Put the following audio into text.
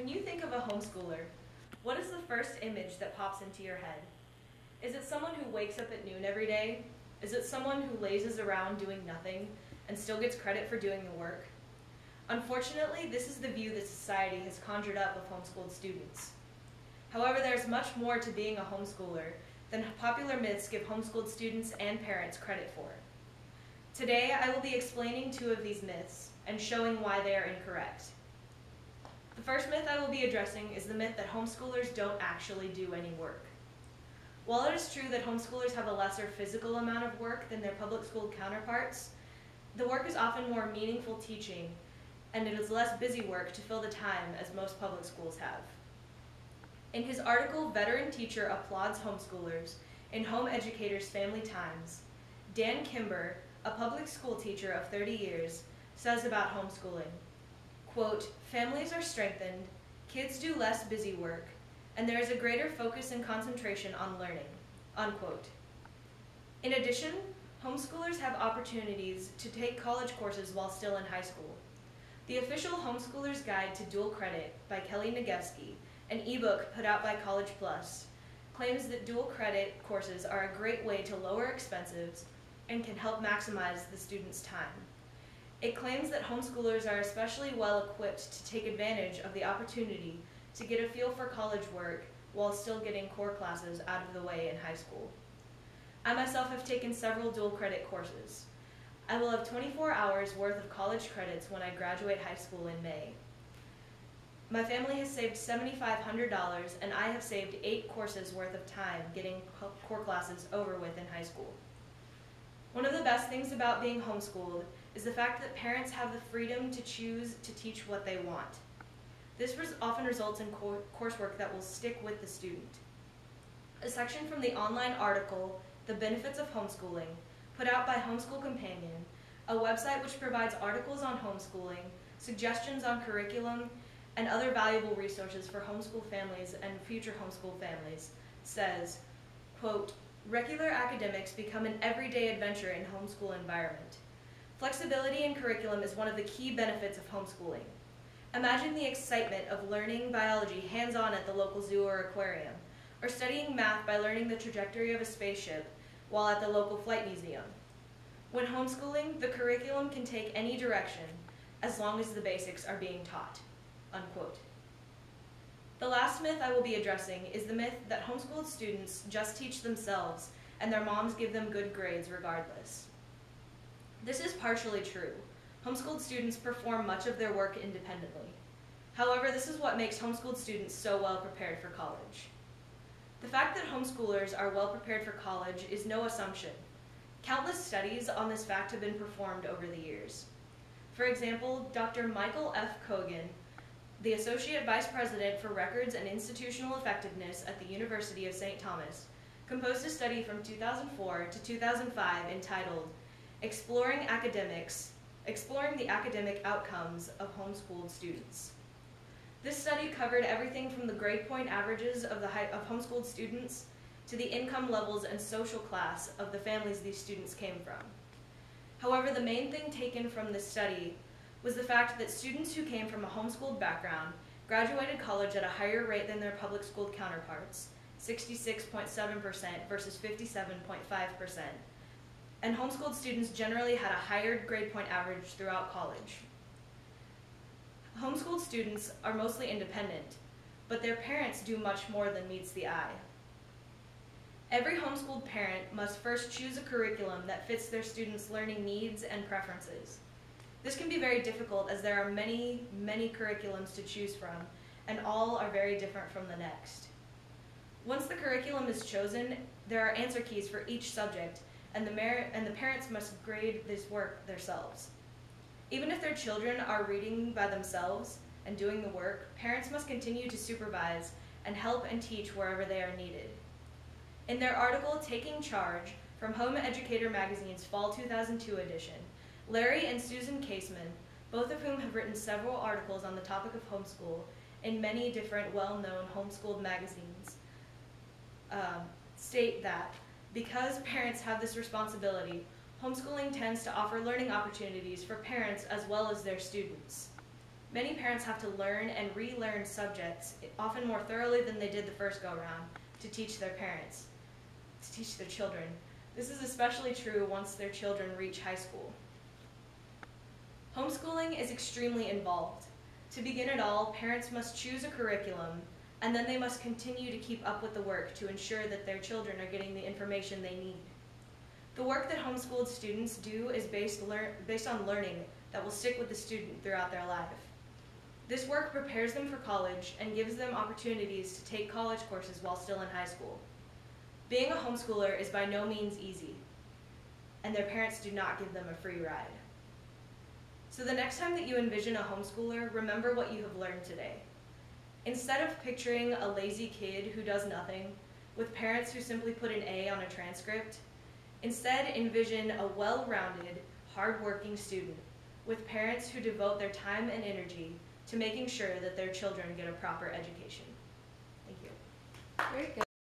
When you think of a homeschooler, what is the first image that pops into your head? Is it someone who wakes up at noon every day? Is it someone who lazes around doing nothing and still gets credit for doing the work? Unfortunately, this is the view that society has conjured up of homeschooled students. However, there's much more to being a homeschooler than popular myths give homeschooled students and parents credit for. Today, I will be explaining two of these myths and showing why they are incorrect. The first myth I will be addressing is the myth that homeschoolers don't actually do any work. While it is true that homeschoolers have a lesser physical amount of work than their public school counterparts, the work is often more meaningful teaching, and it is less busy work to fill the time as most public schools have. In his article, Veteran Teacher Applauds Homeschoolers in Home Educator's Family Times, Dan Kimber, a public school teacher of 30 years, says about homeschooling, quote, "Families are strengthened, kids do less busy work, and there is a greater focus and concentration on learning," unquote. In addition, homeschoolers have opportunities to take college courses while still in high school. The official Homeschooler's Guide to Dual Credit by Kelly Nagevsky, an ebook put out by College Plus, claims that dual credit courses are a great way to lower expenses and can help maximize the student's time. It claims that homeschoolers are especially well equipped to take advantage of the opportunity to get a feel for college work while still getting core classes out of the way in high school. I myself have taken several dual credit courses. I will have 24 hours worth of college credits when I graduate high school in May. My family has saved $7,500 and I have saved 8 courses worth of time getting core classes over with in high school. One of the best things about being homeschooled is the fact that parents have the freedom to choose to teach what they want. This often results in coursework that will stick with the student. A section from the online article, The Benefits of Homeschooling, put out by Homeschool Companion, a website which provides articles on homeschooling, suggestions on curriculum, and other valuable resources for homeschool families and future homeschool families, says, quote, "Regular academics become an everyday adventure in homeschool environment. Flexibility in curriculum is one of the key benefits of homeschooling. Imagine the excitement of learning biology hands-on at the local zoo or aquarium, or studying math by learning the trajectory of a spaceship while at the local flight museum. When homeschooling, the curriculum can take any direction as long as the basics are being taught," unquote. The last myth I will be addressing is the myth that homeschooled students just teach themselves and their moms give them good grades regardless. This is partially true. Homeschooled students perform much of their work independently. However, this is what makes homeschooled students so well prepared for college. The fact that homeschoolers are well prepared for college is no assumption. Countless studies on this fact have been performed over the years. For example, Dr. Michael F. Kogan, the Associate Vice President for Records and Institutional Effectiveness at the University of St. Thomas, composed a study from 2004 to 2005 entitled Exploring the Academic Outcomes of Homeschooled Students. This study covered everything from the grade point averages of homeschooled students to the income levels and social class of the families these students came from. However, the main thing taken from this study was the fact that students who came from a homeschooled background graduated college at a higher rate than their public school counterparts, 66.7% versus 57.5%, and homeschooled students generally had a higher grade point average throughout college. Homeschooled students are mostly independent, but their parents do much more than meets the eye. Every homeschooled parent must first choose a curriculum that fits their students' learning needs and preferences. This can be very difficult as there are many, many curriculums to choose from, and all are very different from the next. Once the curriculum is chosen, there are answer keys for each subject, and the parents must grade this work themselves. Even if their children are reading by themselves and doing the work, parents must continue to supervise and help and teach wherever they are needed. In their article, Taking Charge, from Home Educator Magazine's Fall 2002 edition, Larry and Susan Caseman, both of whom have written several articles on the topic of homeschool in many different well-known homeschooled magazines, state that because parents have this responsibility, homeschooling tends to offer learning opportunities for parents as well as their students. Many parents have to learn and relearn subjects, often more thoroughly than they did the first go-around, to teach their children. This is especially true once their children reach high school. Homeschooling is extremely involved. To begin it all, parents must choose a curriculum, and then they must continue to keep up with the work to ensure that their children are getting the information they need. The work that homeschooled students do is based on learning that will stick with the student throughout their life. This work prepares them for college and gives them opportunities to take college courses while still in high school. Being a homeschooler is by no means easy, and their parents do not give them a free ride. So the next time that you envision a homeschooler, remember what you have learned today. Instead of picturing a lazy kid who does nothing, with parents who simply put an A on a transcript, instead envision a well-rounded, hard-working student with parents who devote their time and energy to making sure that their children get a proper education. Thank you. Very good.